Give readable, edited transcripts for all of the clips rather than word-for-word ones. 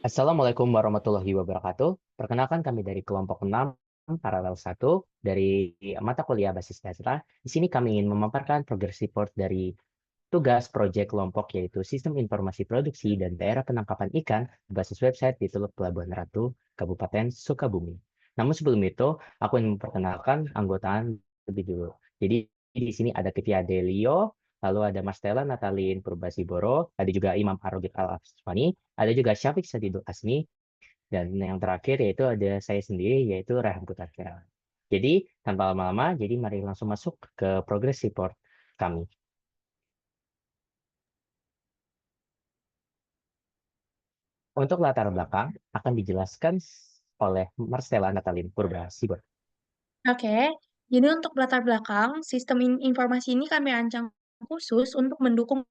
Assalamualaikum warahmatullahi wabarakatuh. Perkenalkan kami dari kelompok 6 paralel 1 dari mata kuliah basis dasar. Di sini kami ingin memaparkan progress report dari tugas proyek kelompok yaitu Sistem Informasi Produksi dan Daerah Penangkapan Ikan berbasis website di Teluk Pelabuhan Ratu, Kabupaten Sukabumi. Namun sebelum itu, aku ingin memperkenalkan anggotaan lebih dulu. Jadi di sini ada Tivia Delio, lalu ada Marstella Natalin Purbasiboro, ada juga Imam Arogit Al-Afsani, ada juga Syafiq Sadidul Asmi, dan yang terakhir yaitu ada saya sendiri yaitu Rehan Kutakel. Jadi tanpa lama-lama, jadi mari langsung masuk ke progress report kami. Untuk latar belakang akan dijelaskan oleh Marcella Natalin Purbasiboro. Oke, jadi untuk latar belakang, sistem informasi ini kami rancang khusus untuk mendukung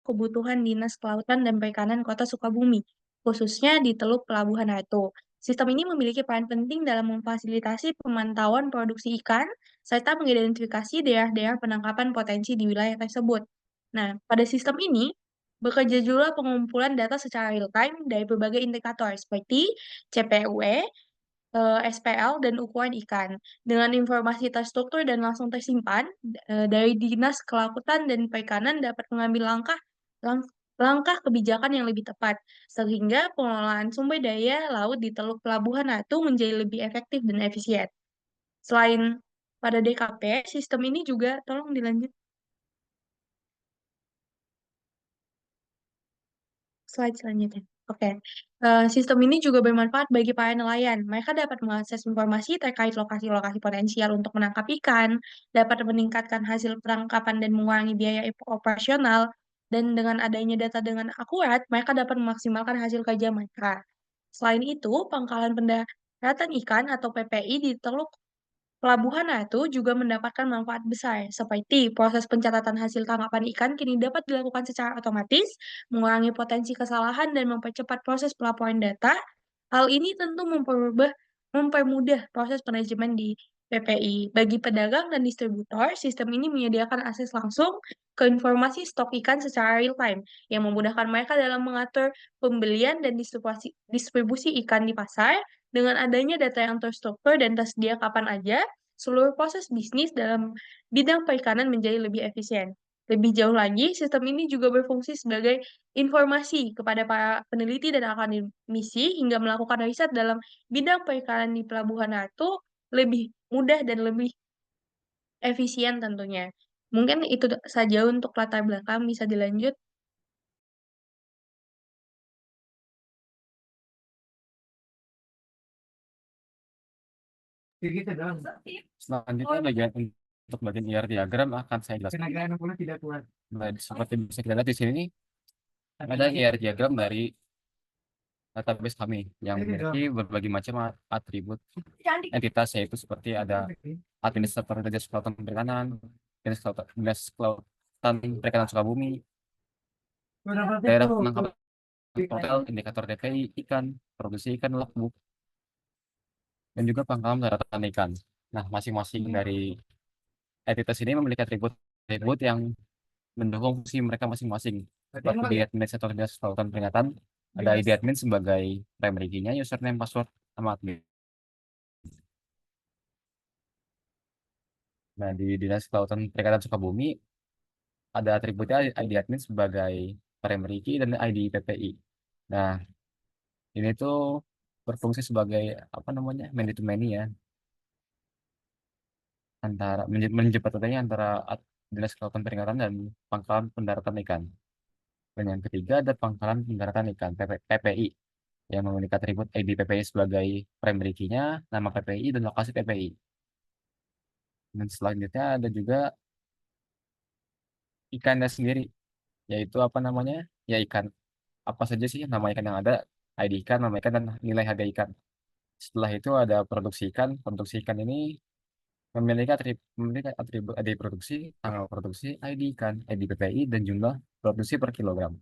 kebutuhan Dinas Kelautan dan Perikanan Kota Sukabumi, khususnya di Teluk Pelabuhan Ratu. Sistem ini memiliki peran penting dalam memfasilitasi pemantauan produksi ikan, serta mengidentifikasi daerah-daerah penangkapan potensi di wilayah tersebut. Nah, pada sistem ini, bekerja juga pengumpulan data secara real-time dari berbagai indikator seperti CPUE, SPL dan ukuran ikan. Dengan informasi terstruktur dan langsung tersimpan, dari Dinas Kelautan dan Perikanan dapat mengambil lang langkah kebijakan yang lebih tepat, sehingga pengelolaan sumber daya laut di Teluk Pelabuhan Ratu menjadi lebih efektif dan efisien. Selain pada DKP, sistem ini juga tolong dilanjut. Slide selanjutnya. Oke. Sistem ini juga bermanfaat bagi para nelayan. Mereka dapat mengakses informasi terkait lokasi-lokasi potensial untuk menangkap ikan, dapat meningkatkan hasil penangkapan dan mengurangi biaya operasional, dan dengan adanya data dengan akurat, mereka dapat memaksimalkan hasil kerja mereka. Selain itu, pangkalan pendaratan ikan atau PPI di Teluk Pelabuhan Ratu juga mendapatkan manfaat besar, seperti proses pencatatan hasil tangkapan ikan kini dapat dilakukan secara otomatis, mengurangi potensi kesalahan, dan mempercepat proses pelaporan data. Hal ini tentu mempermudah proses manajemen di PPI. Bagi pedagang dan distributor, sistem ini menyediakan akses langsung ke informasi stok ikan secara real-time, yang memudahkan mereka dalam mengatur pembelian dan distribusi ikan di pasar. Dengan adanya data yang terstruktur dan tersedia kapan aja, seluruh proses bisnis dalam bidang perikanan menjadi lebih efisien. Lebih jauh lagi, sistem ini juga berfungsi sebagai informasi kepada para peneliti dan akademisi hingga melakukan riset dalam bidang perikanan di Pelabuhan Ratu lebih mudah dan lebih efisien tentunya. Mungkin itu saja untuk latar belakang, bisa dilanjut. Selanjutnya untuk bagian IR diagram akan saya jelaskan. Seperti bisa kita lihat di sini ada IR diagram dari database kami yang memiliki berbagai macam atribut entitas, yaitu seperti ada administrator Dinas Kelautan Perikanan, Dinas Kelautan Perikanan Sukabumi, daerah penangkapan hotel, indikator DPI ikan, produksi ikan, logbook, dan juga pangkalan daratan ikan. Nah, masing-masing dari entitas ini memiliki atribut yang mendukung fungsi mereka masing-masing. Seperti di administrator Dinas Kelautan Peringatan, ada ID admin sebagai primary key-nya, username, password, sama admin. Nah, di Dinas Kelautan Perikanan Sukabumi, ada atributnya ID admin sebagai primary key dan ID PPI. Nah, ini tuh berfungsi sebagai apa namanya, many to many ya, antara menjembataninya antara Dinas Kelautan Peringatan dan Pangkalan Pendaratan Ikan. Dan yang ketiga ada Pangkalan Pendaratan Ikan PPI yang memiliki atribut ID PPI sebagai primary key-nya, nama PPI dan lokasi PPI. Dan selanjutnya ada juga ikannya sendiri, yaitu apa namanya? Ya ikan apa saja sih nama ikan yang ada, ID ikan, nama ikan dan nilai harga ikan. Setelah itu ada produksi ikan. Produksi ikan ini memiliki atribut ID produksi, tanggal produksi, ID ikan, ID PPI dan jumlah produksi per kilogram.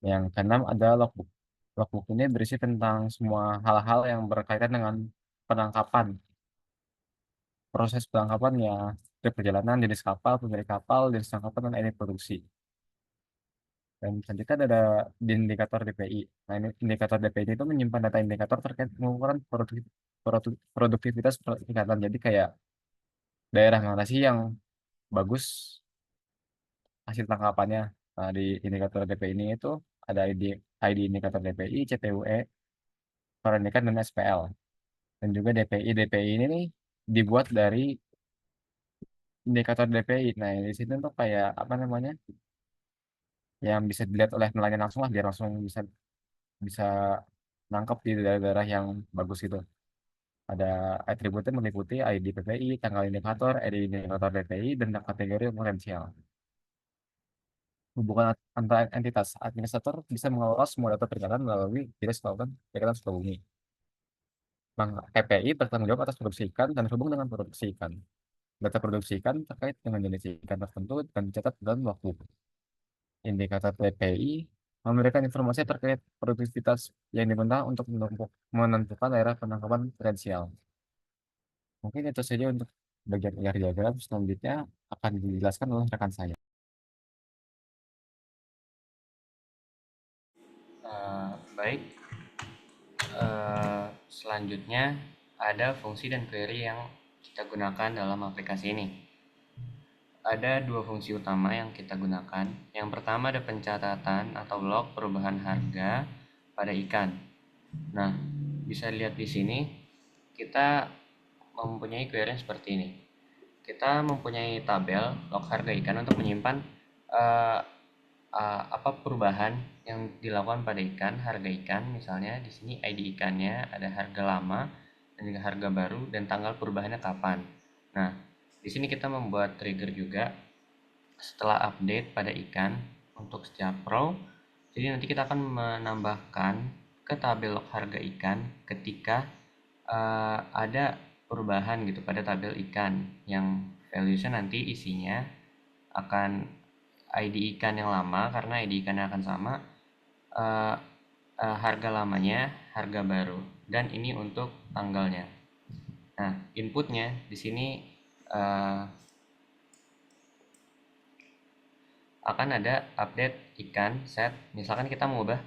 Yang keenam ada logbook. Logbook ini berisi tentang semua hal-hal yang berkaitan dengan penangkapan, proses penangkapan ya, dari perjalanan, jenis kapal, pemilik kapal, jenis tangkapan, dan ini produksi. Dan selanjutnya ada di indikator DPI. Nah, ini indikator DPI itu menyimpan data indikator terkait pengukuran produktivitas peningkatan. Jadi kayak daerah mana sih yang bagus hasil tangkapannya. Nah, di indikator DPI ini itu ada ID indikator DPI, CTUE, Koranikan, dan SPL. Dan juga DPI. DPI ini nih dibuat dari indikator DPI. Nah, di sini tuh kayak apa namanya? Yang bisa dilihat oleh nelayan langsung lah, biar langsung bisa bisa nangkep di daerah-daerah yang bagus gitu. Ada atributnya meliputi ID PPI, tanggal indikator, ID indikator DPI, dan kategori potensial. Hubungan antara entitas administrator bisa mengelola semua data peringatan melalui Dinas Kelautan Perikanan Sukabumi. Bank PPI bertanggung jawab atas produksi ikan dan terhubung dengan produksi ikan. Data produksi ikan terkait dengan jenis ikan tertentu dan dicatat dalam waktu. Indikator PPI memberikan informasi terkait produktivitas yang digunakan untuk menentukan daerah penangkapan potensial. Mungkin itu saja untuk bagian IR diagram. Selanjutnya akan dijelaskan oleh rekan saya. Baik, selanjutnya ada fungsi dan query yang kita gunakan dalam aplikasi ini. Ada dua fungsi utama yang kita gunakan. Yang pertama ada pencatatan atau log perubahan harga pada ikan. Nah, bisa lihat di sini kita mempunyai query seperti ini. Kita mempunyai tabel log harga ikan untuk menyimpan apa perubahan yang dilakukan pada ikan, harga ikan, misalnya di sini ID ikannya, ada harga lama dan juga harga baru dan tanggal perubahannya kapan. Nah, di sini kita membuat trigger juga setelah update pada ikan untuk setiap row. Jadi nanti kita akan menambahkan ke tabel log harga ikan ketika ada perubahan gitu pada tabel ikan yang values-nya nanti isinya akan ID ikan yang lama karena ID ikannya akan sama, harga lamanya, harga baru, dan ini untuk tanggalnya. Nah, inputnya di sini akan ada update ikan set. Misalkan kita mengubah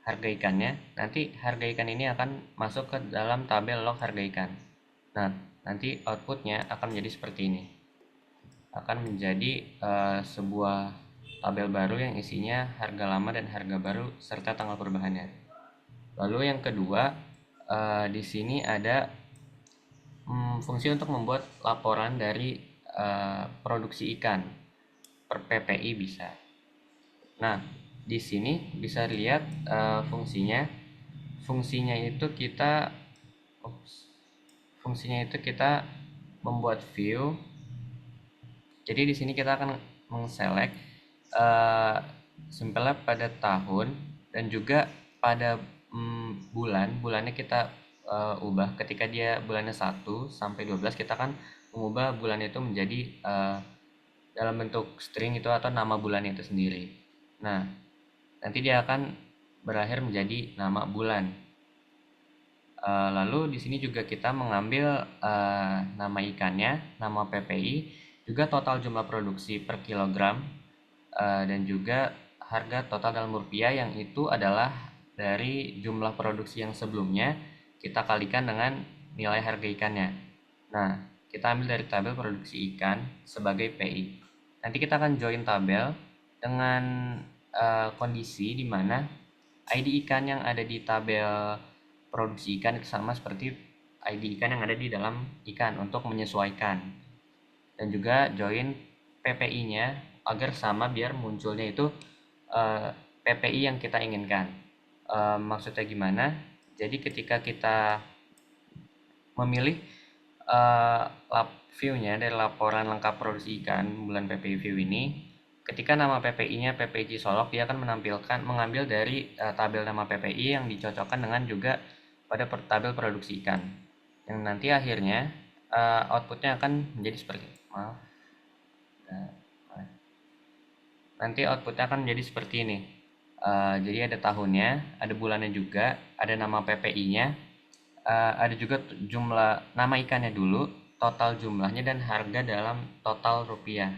harga ikannya, nanti harga ikan ini akan masuk ke dalam tabel log harga ikan. Nah, nanti outputnya akan menjadi seperti ini. Akan menjadi sebuah tabel baru yang isinya harga lama dan harga baru serta tanggal perubahannya. Lalu yang kedua, di sini ada fungsi untuk membuat laporan dari produksi ikan per PPI bisa. Nah, di sini bisa lihat fungsinya. Fungsinya itu kita membuat view. Jadi di sini kita akan mengselect sampelnya pada tahun dan juga pada bulannya kita ubah. Ketika dia bulannya 1 sampai 12, kita akan mengubah bulan itu menjadi dalam bentuk string itu atau nama bulan itu sendiri. Nah, nanti dia akan berakhir menjadi nama bulan. Lalu di sini juga kita mengambil nama ikannya, nama PPI, juga total jumlah produksi per kilogram, dan juga harga total dalam rupiah yang itu adalah dari jumlah produksi yang sebelumnya kita kalikan dengan nilai harga ikannya. Nah, kita ambil dari tabel produksi ikan sebagai PI. Nanti kita akan join tabel dengan kondisi di mana ID ikan yang ada di tabel produksi ikan itu sama seperti ID ikan yang ada di dalam ikan untuk menyesuaikan, dan juga join PPI-nya agar sama biar munculnya itu PPI yang kita inginkan. Maksudnya gimana? Jadi ketika kita memilih view-nya dari laporan lengkap produksi ikan bulan PPI view ini, ketika nama PPI-nya PPI Solok, dia akan mengambil dari tabel nama PPI yang dicocokkan dengan juga pada tabel produksi ikan, yang nanti akhirnya outputnya akan menjadi seperti ini. Jadi ada tahunnya, ada bulannya juga, ada nama PPI-nya, ada juga jumlah nama ikannya dulu, total jumlahnya, dan harga dalam total rupiah.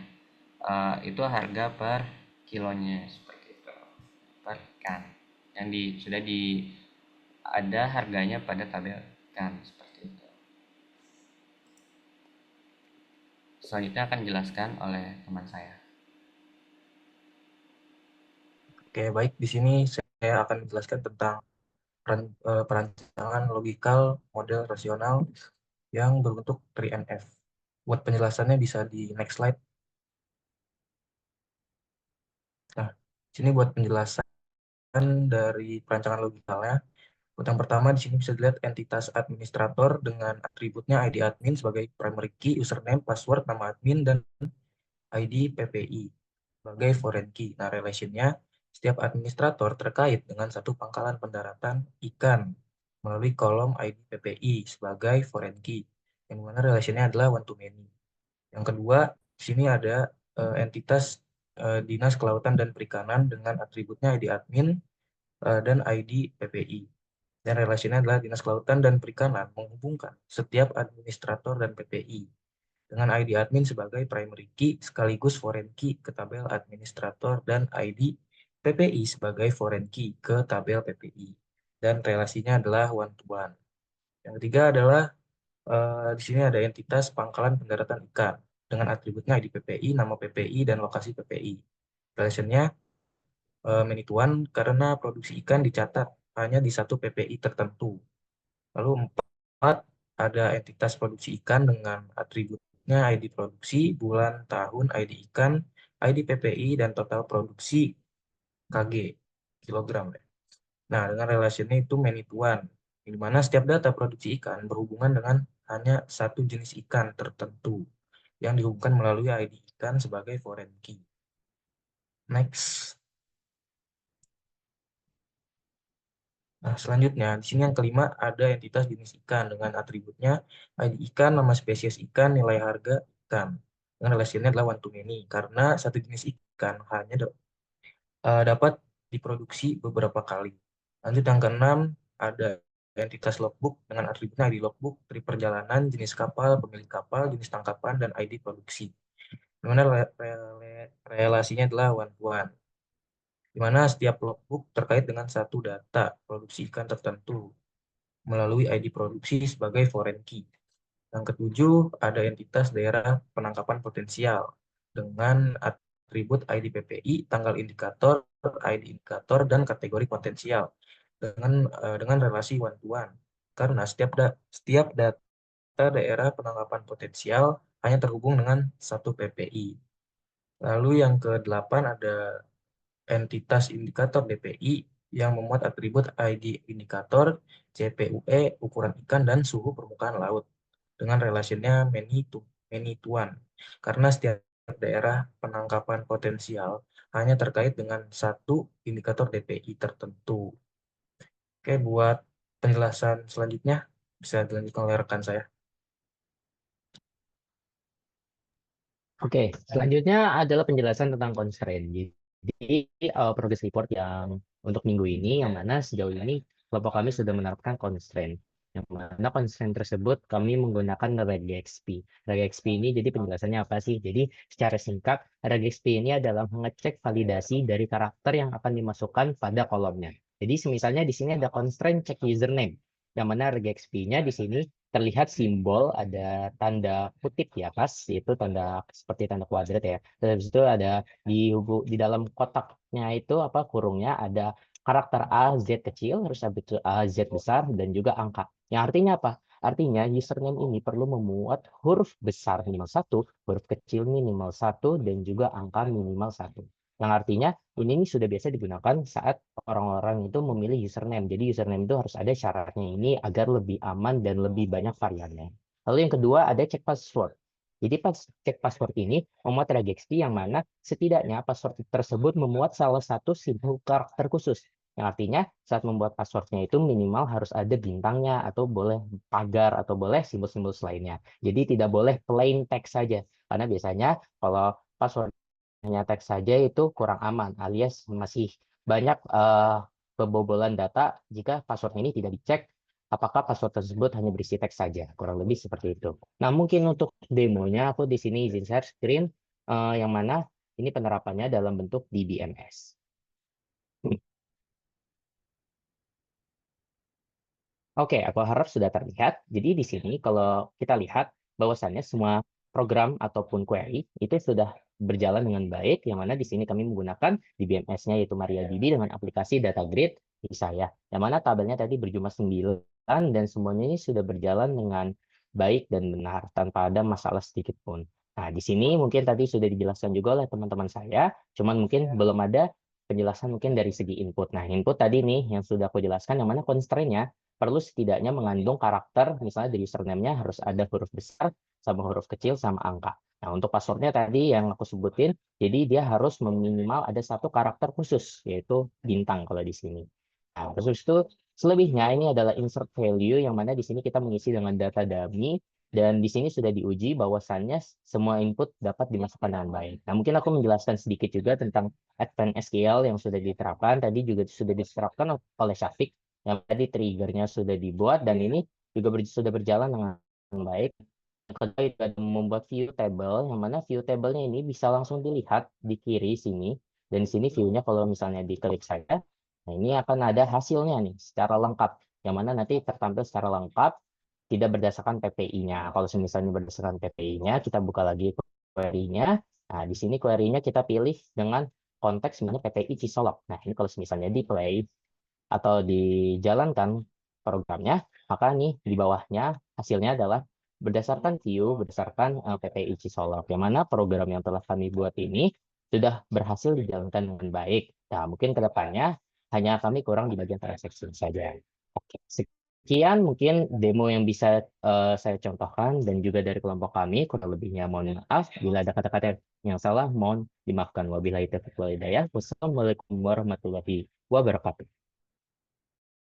Itu harga per kilonya seperti itu. ikan yang sudah ada harganya pada tabel ikan seperti itu. Selanjutnya akan dijelaskan oleh teman saya. Oke, baik. Di sini saya akan menjelaskan tentang perancangan logikal model rasional yang berbentuk 3NF. Buat penjelasannya bisa di next slide. Nah, sini buat penjelasan dari perancangan logikalnya. Buat yang pertama, di sini bisa dilihat entitas administrator dengan atributnya ID admin sebagai primary key, username, password, nama admin, dan ID PPI sebagai foreign key. Nah, relationnya setiap administrator terkait dengan satu pangkalan pendaratan ikan melalui kolom ID PPI sebagai foreign key, yang mana relationnya adalah one to many. Yang kedua, di sini ada entitas Dinas Kelautan dan Perikanan dengan atributnya ID admin dan ID PPI. Dan relationnya adalah Dinas Kelautan dan Perikanan menghubungkan setiap administrator dan PPI dengan ID admin sebagai primary key sekaligus foreign key ke tabel administrator dan ID PPI sebagai foreign key ke tabel PPI. Dan relasinya adalah one to one. Yang ketiga adalah di sini ada entitas pangkalan pendaratan ikan dengan atributnya ID PPI, nama PPI, dan lokasi PPI. Relationnya many to one karena produksi ikan dicatat hanya di satu PPI tertentu. Lalu 4, ada entitas produksi ikan dengan atributnya ID produksi, bulan, tahun, ID ikan, ID PPI, dan total produksi KG, kilogram. Nah, dengan relationnya itu many to one, di mana setiap data produksi ikan berhubungan dengan hanya satu jenis ikan tertentu yang dihubungkan melalui ID ikan sebagai foreign key. Next. Nah, selanjutnya, di sini yang kelima ada entitas jenis ikan dengan atributnya ID ikan, nama spesies ikan, nilai harga ikan. Dengan relationnya adalah one to many, karena satu jenis ikan hanya dapat diproduksi beberapa kali. Lanjut yang keenam, ada entitas logbook dengan atributnya ID logbook, tri perjalanan, jenis kapal, pemilik kapal, jenis tangkapan, dan ID produksi. Di mana relasinya adalah one to one, di mana setiap logbook terkait dengan satu data produksi ikan tertentu melalui ID produksi sebagai foreign key. Yang ketujuh, ada entitas daerah penangkapan potensial dengan atribut ID PPI, tanggal indikator, ID indikator, dan kategori potensial dengan relasi one to one. Karena setiap data daerah penangkapan potensial hanya terhubung dengan satu PPI. Lalu yang ke-8 ada entitas indikator DPI yang memuat atribut ID indikator, CPUE, ukuran ikan, dan suhu permukaan laut dengan relationnya many to one, karena setiap daerah penangkapan potensial hanya terkait dengan satu indikator DPI tertentu. Oke, buat penjelasan selanjutnya bisa dilanjutkan oleh rekan saya. Oke, selanjutnya adalah penjelasan tentang constraint. Jadi, progress report yang untuk minggu ini, yang mana sejauh ini kelompok kami sudah menerapkan constraint. Yang mana constraint tersebut kami menggunakan regexp. Regexp ini jadi penjelasannya apa sih? Jadi secara singkat, regexp ini adalah mengecek validasi dari karakter yang akan dimasukkan pada kolomnya. Jadi misalnya di sini ada constraint check username, yang mana regexp-nya di sini terlihat simbol ada tanda kutip di atas, yaitu tanda seperti tanda kuadrat ya. Terus itu ada di dalam kotaknya itu kurungnya ada karakter A, Z kecil, terus habis itu A, Z besar, dan juga angka. Yang artinya apa? Artinya username ini perlu memuat huruf besar minimal 1, huruf kecil minimal 1, dan juga angka minimal 1. Yang artinya ini sudah biasa digunakan saat orang-orang itu memilih username. Jadi username itu harus ada syaratnya ini agar lebih aman dan lebih banyak variannya. Lalu yang kedua ada check password. Jadi cek password ini memuat regexp yang mana setidaknya password tersebut memuat salah satu simbol karakter khusus. Yang artinya saat membuat passwordnya itu minimal harus ada bintangnya atau boleh pagar atau boleh simbol-simbol lainnya. Jadi tidak boleh plain text saja. Karena biasanya kalau password hanya teks saja itu kurang aman, alias masih banyak kebobolan data jika password ini tidak dicek apakah password tersebut hanya berisi teks saja, kurang lebih seperti itu. Nah, mungkin untuk demonya aku di sini izin share screen yang mana ini penerapannya dalam bentuk DBMS. Oke, aku harap sudah terlihat. Jadi di sini kalau kita lihat bahwasannya semua program ataupun query itu sudah berjalan dengan baik, yang mana di sini kami menggunakan di BMS-nya yaitu MariaDB dengan aplikasi data grid di saya, yang mana tabelnya tadi berjumlah 9 dan semuanya ini sudah berjalan dengan baik dan benar tanpa ada masalah sedikit pun. Nah, di sini mungkin tadi sudah dijelaskan juga oleh teman-teman saya, cuman mungkin belum ada penjelasan mungkin dari segi input. Nah, input tadi nih yang sudah aku jelaskan, yang mana constraint-nya perlu setidaknya mengandung karakter, misalnya di username-nya harus ada huruf besar, sama huruf kecil, sama angka. Nah, untuk password-nya tadi yang aku sebutin, jadi dia harus minimal ada satu karakter khusus, yaitu bintang kalau di sini. Nah, terus itu selebihnya ini adalah insert value, yang mana di sini kita mengisi dengan data dummy, dan di sini sudah diuji bahwasannya semua input dapat dimasukkan dengan baik. Nah, mungkin aku menjelaskan sedikit juga tentang Advanced SQL yang sudah diterapkan, tadi juga sudah diterapkan oleh Syafiq, yang tadi triggernya sudah dibuat dan ini juga sudah berjalan dengan baik. Yang kedua itu ada membuat view table, yang mana view table-nya ini bisa langsung dilihat di kiri sini, dan di sini view-nya kalau misalnya diklik saja, nah ini akan ada hasilnya nih secara lengkap, yang mana nanti tertampil secara lengkap tidak berdasarkan PPI-nya. Kalau misalnya berdasarkan PPI-nya, kita buka lagi query-nya. Nah, di sini query-nya kita pilih dengan konteks sebenarnya PPI Cisolok. Nah, ini kalau misalnya di play atau dijalankan programnya, maka nih di bawahnya hasilnya adalah berdasarkan view, berdasarkan PPI Cisolok, yang mana program yang telah kami buat ini sudah berhasil dijalankan dengan baik. Nah, mungkin ke depannya hanya kami kurang di bagian transaksi saja. Oke, sekian mungkin demo yang bisa saya contohkan dan juga dari kelompok kami. Kurang lebihnya mohon maaf. Bila ada kata-kata yang salah, mohon dimaafkan. Wabillahi taufiq wal hidayah. Wassalamualaikum warahmatullahi wabarakatuh.